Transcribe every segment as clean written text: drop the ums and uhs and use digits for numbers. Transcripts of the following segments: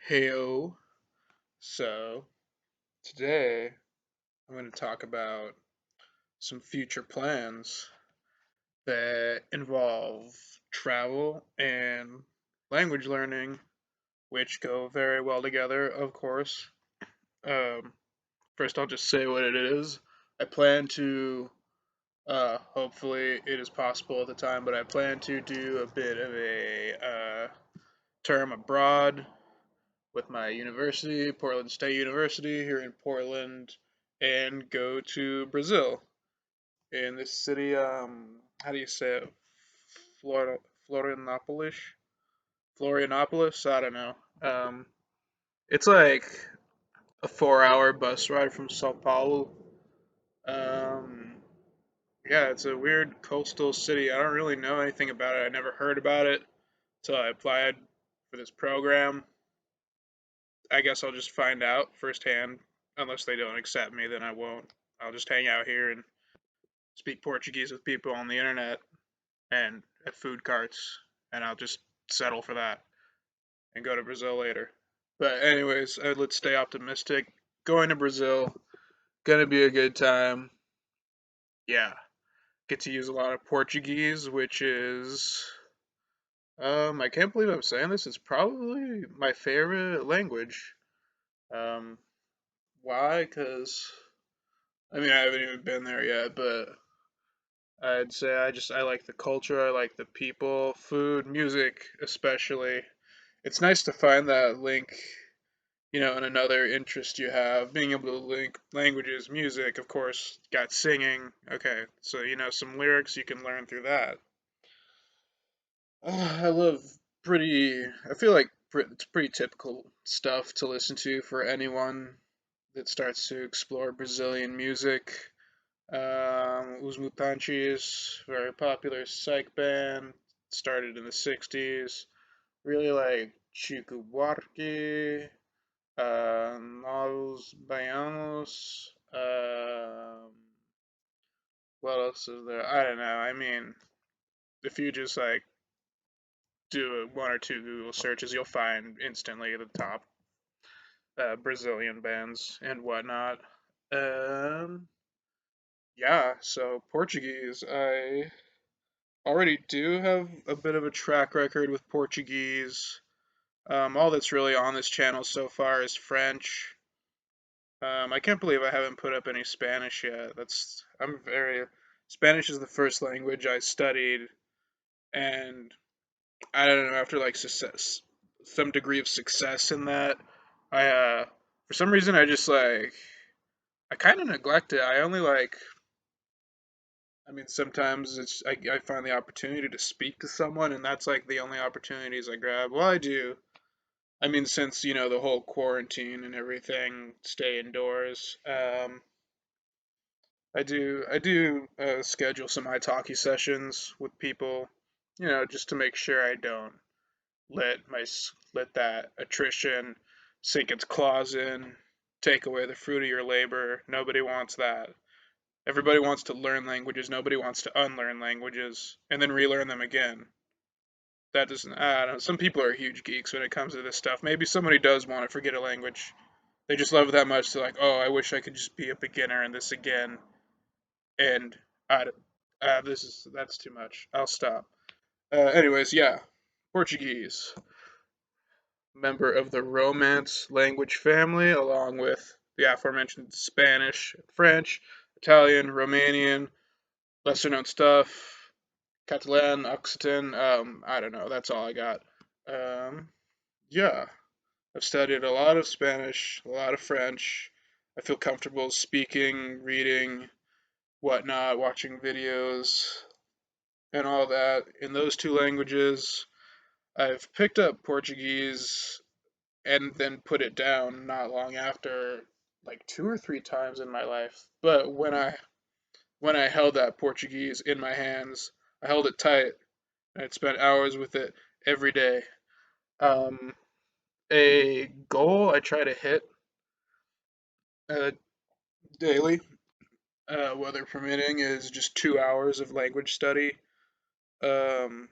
Heyo. So, today I'm going to talk about some future plans that involve travel and language learning, which go very well together, of course. Um, First, I'll just say what it is. I plan to, hopefully, it is possible at the time, but I plan to do a bit of a term abroad with my university, Portland State University here in Portland, and go to Brazil in this city. How do you say it? Florida, Florianopolis, Florianopolis. I don't know. Um, it's like a 4-hour bus ride from Sao Paulo. Um, yeah, it's a weird coastal city. I don't really know anything about it. I never heard about it until I applied for this program. I guess I'll just find out firsthand. Unless they don't accept me, then I won't. I'll just hang out here and speak Portuguese with people on the internet and at food carts, and I'll just settle for that and go to Brazil later. But anyways, let's stay optimistic. Going to Brazil, gonna be a good time. Yeah, get to use a lot of Portuguese, which is I can't believe I'm saying this. It's probably my favorite language. Um, why? Because I haven't even been there yet, but I'd say I like the culture, I like the people, food, music, especially. It's nice to find that link, in another interest you have. Being able to link languages, music, of course, got singing. Okay, so some lyrics you can learn through that. I love I feel like it's pretty typical stuff to listen to for anyone that starts to explore Brazilian music. Os Mutantes, very popular psych band, started in the 60s. Really like Chico Buarque, Novos Baianos. What else is there? I don't know. If you just like do one or two Google searches, you'll find instantly the top Brazilian bands and whatnot. Um, yeah, so Portuguese. I already do have a bit of a track record with Portuguese. All that's really on this channel so far is French. I can't believe I haven't put up any Spanish yet. Spanish is the first language I studied, and I don't know, after like some degree of success in that, I, for some reason, I kind of neglect it. Sometimes I find the opportunity to speak to someone, and that's like the only opportunities I grab. Well, I do. Since the whole quarantine and everything, stay indoors. I do schedule some italki sessions with people, just to make sure I don't let that attrition sink its claws in, take away the fruit of your labor. Nobody wants that. Everybody wants to learn languages. Nobody wants to unlearn languages and then relearn them again. That doesn't. I don't know. Some people are huge geeks when it comes to this stuff. Maybe somebody does want to forget a language. They just love it that much. They're like, oh, I wish I could just be a beginner in this again. And I, that's too much. I'll stop. Anyways, yeah, Portuguese, member of the Romance language family, along with the aforementioned Spanish, French, Italian, Romanian, lesser known stuff, Catalan, Occitan. I don't know. That's all I got. Um, yeah, I've studied a lot of Spanish, a lot of French. I feel comfortable speaking, reading, whatnot, watching videos, and all that in those two languages. I've picked up Portuguese and then put it down not long after, like two or three times in my life. But when I held that Portuguese in my hands, I held it tight. I'd spent hours with it every day. Um, a goal I try to hit uh, daily, weather permitting, is just 2 hours of language study. Um,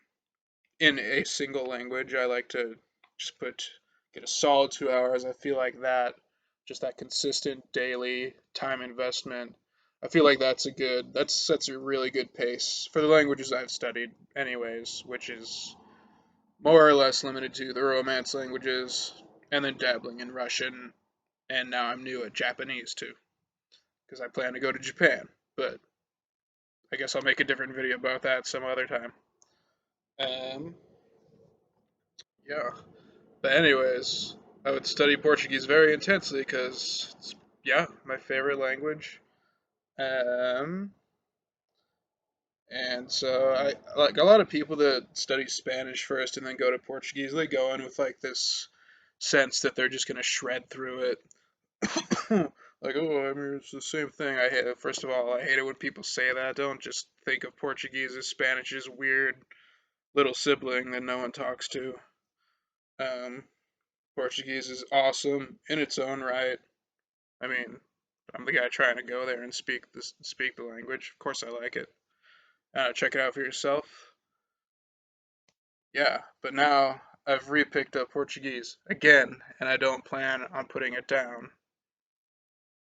in a single language, I like to just put get a solid 2 hours. I feel like that, just that consistent daily time investment. I feel like that sets a really good pace for the languages I've studied, anyways, which is more or less limited to the Romance languages, and then dabbling in Russian, and now I'm new at Japanese too, because I plan to go to Japan. But I guess I'll make a different video about that some other time. Um, yeah. But anyways, I would study Portuguese very intensely because it's, yeah, my favorite language. Um, and so I like a lot of people that study Spanish first and then go to Portuguese. They go in with like this sense that they're just gonna shred through it. Like, oh, I mean, it's the same thing. I hate it. First of all, I hate it when people say that. Don't just think of Portuguese as Spanish's weird little sibling that no one talks to. Um, Portuguese is awesome in its own right. I mean, I'm the guy trying to go there and speak the language. Of course, I like it. Check it out for yourself. Yeah, but now I've repicked up Portuguese again, and I don't plan on putting it down.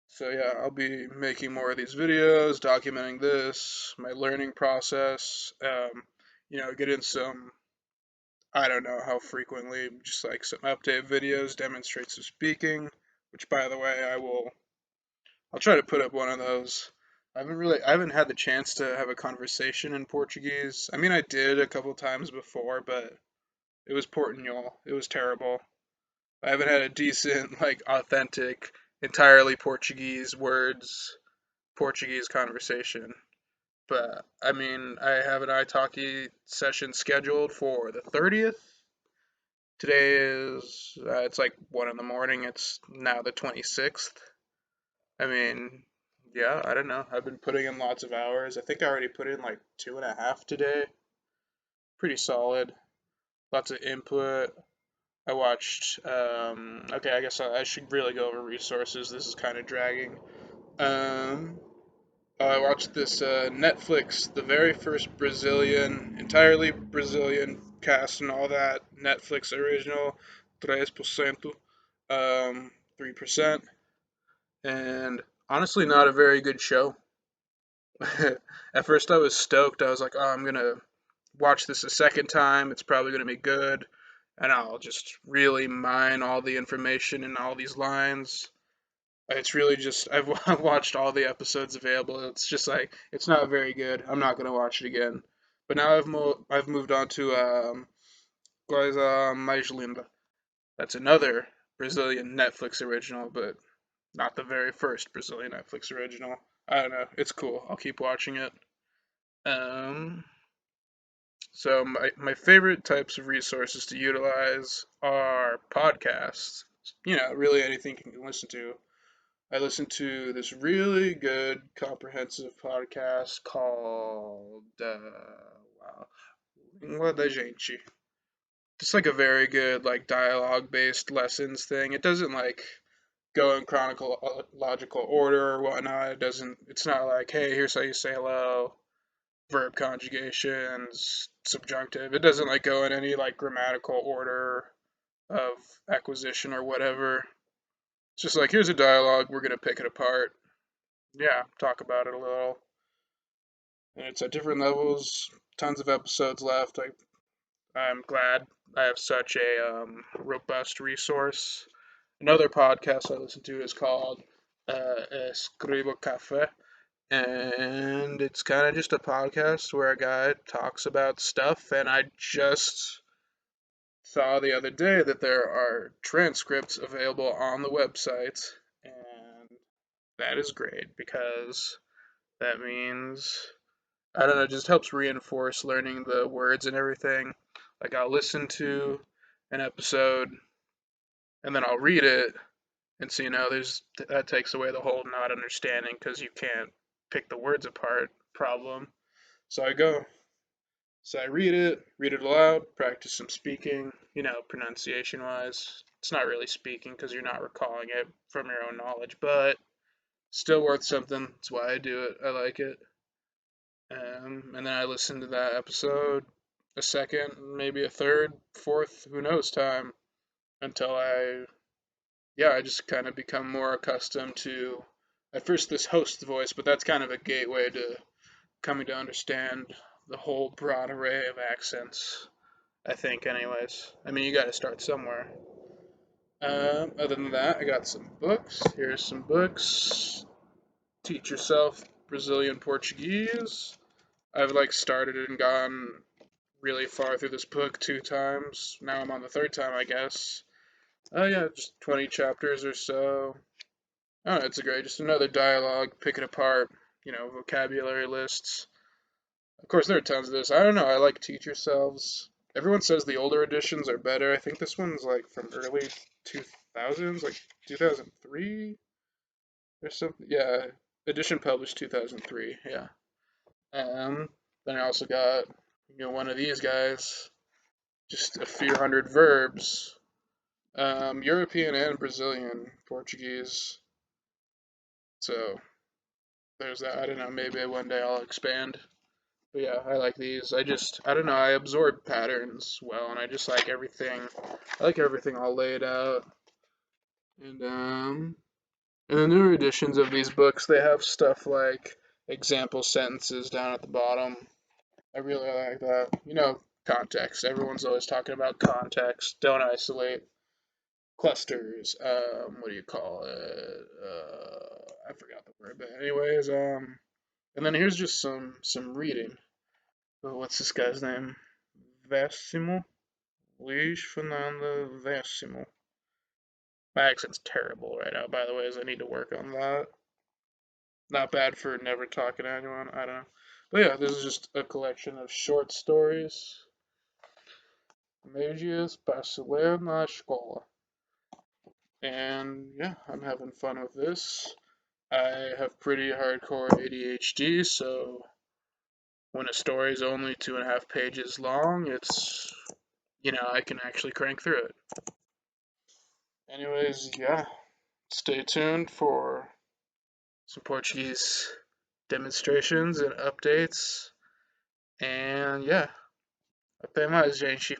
So yeah, I'll be making more of these videos, documenting this, my learning process. Getting some, I don't know how frequently, just like some update videos, demonstrates of speaking. Which, by the way, I'll try to put up one of those. I haven't had the chance to have a conversation in Portuguese. I mean, I did a couple times before, but it was Portuñol. It was terrible. I haven't had a decent, like, authentic, entirely Portuguese words, Portuguese conversation. But I mean, I have an italki session scheduled for the 30th. Today is it's like 1 in the morning. It's now the 26th. I mean, yeah, I don't know. I've been putting in lots of hours. I think I already put in like 2.5 today. Pretty solid. Lots of input. I watched. Okay, I guess I should really go over resources. This is kind of dragging. Um, I watched this Netflix, the very first entirely Brazilian cast and all that. Netflix original, 3%, 3%, and honestly, not a very good show. At first, I was stoked. I was like, oh, I'm gonna watch this a second time. It's probably gonna be good, and I'll just really mine all the information in all these lines. It's really just I've watched all the episodes available. It's just like it's not very good. I'm not gonna watch it again. But now I've moved on to Coisa Mais Linda. That's another Brazilian Netflix original, but not the very first Brazilian Netflix original. I don't know. It's cool. I'll keep watching it. Um, so my favorite types of resources to utilize are podcasts. Really anything you can listen to. I listened to this really good comprehensive podcast called wow, Língua da Gente. It's like a very good like dialogue based lessons thing. It doesn't like go in chronological order or whatnot. It's not like, hey, here's how you say hello, verb conjugations, subjunctive. It doesn't like go in any like grammatical order of acquisition or whatever. It's just like here's a dialogue, we're gonna pick it apart. Yeah, talk about it a little. And it's at different levels. Tons of episodes left. I'm glad I have such a robust resource. Another podcast I listen to is called Escribo Cafe, and it's kind of just a podcast where a guy talks about stuff. And I just saw the other day that there are transcripts available on the website, and that is great because that means I don't know, it just helps reinforce learning the words and everything. Like I'll listen to an episode and then I'll read it, and so there's that takes away the whole not understanding because you can't pick the words apart problem. So I go, so I read it aloud, practice some speaking, pronunciation wise. It's not really speaking because you're not recalling it from your own knowledge, but still worth something. That's why I do it. I like it. And then I listened to that episode a second, maybe a third, fourth, who knows time. until I just kind of become more accustomed to, at first, this host voice, but that's kind of a gateway to coming to understand the whole broad array of accents, I think, anyways. I mean, you gotta start somewhere. Other than that, I got some books. Here's some books. Teach Yourself Brazilian Portuguese. I've like started and gone really far through this book 2 times. Now I'm on the third time, I guess. Oh yeah, just 20 chapters or so. Oh, it's a great, just another dialogue, pick it apart, vocabulary lists. Of course, there are tons of this. I don't know, I like Teach Yourselves. Everyone says the older editions are better. I think this one's like from early 2000s, like 2003 or something. Yeah, edition published 2003, yeah. Um, then I also got, one of these guys, just a few hundred verbs. European and Brazilian Portuguese. So there's that. I don't know. Maybe one day I'll expand. But yeah, I like these. I don't know. I absorb patterns well, and I just like everything. I like everything all laid out. And in the newer editions of these books, they have stuff like example sentences down at the bottom. I really like that. Context. Everyone's always talking about context. Don't isolate. Clusters. What do you call it? I forgot the word, but anyways, and then here's just some reading. What's this guy's name? Vassimo? Luis Fernando Vassimo. My accent's terrible right now, by the way, as I need to work on that. Not bad for never talking to anyone, I don't know. But yeah, this is just a collection of short stories. Magias para na escola. And yeah, I'm having fun with this. I have pretty hardcore ADHD, so when a story is only 2.5 pages long, I can actually crank through it. Anyways, yeah, stay tuned for some Portuguese demonstrations and updates. And yeah, até mais, gente.